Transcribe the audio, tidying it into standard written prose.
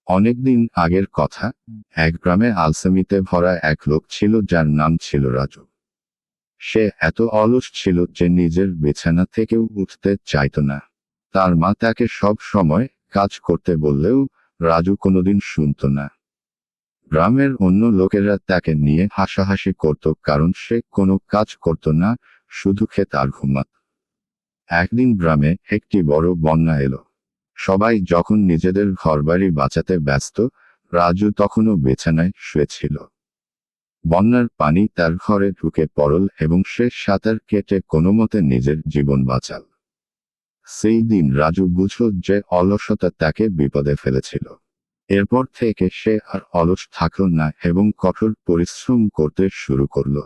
অনেকদিন আগের কথা, এক গ্রামে আলসেমিতে ভরা এক লোক ছিল যার নাম ছিল রাজু। সে এত অলস ছিল যে নিজের বিছানা থেকেও উঠতে চাইত না। তার মা তাকে সব সময় কাজ করতে বললেও রাজু কোনোদিন শুনত না। গ্রামের অন্য লোকেরা তাকে নিয়ে হাসাহাসি করত কারণ সে কোনো কাজ করত না, শুধু খেত আর ঘুমাত। একদিন গ্রামে একটি বড় বন্যা এলো। সবাই যখন নিজেদের ঘরবাড়ি বাঁচাতে ব্যস্ত, রাজু তখনও বিছানায় শুয়েছিল। বন্যার পানি তার ঘরে ঢুকে পড়ল এবং সে সাঁতার কেটে কোনোমতে নিজের জীবন বাঁচাল। সেই দিন রাজু বুঝল যে অলসতা তাকে বিপদে ফেলেছিল। এরপর থেকে সে আর অলস থাকল না এবং কঠোর পরিশ্রম করতে শুরু করল।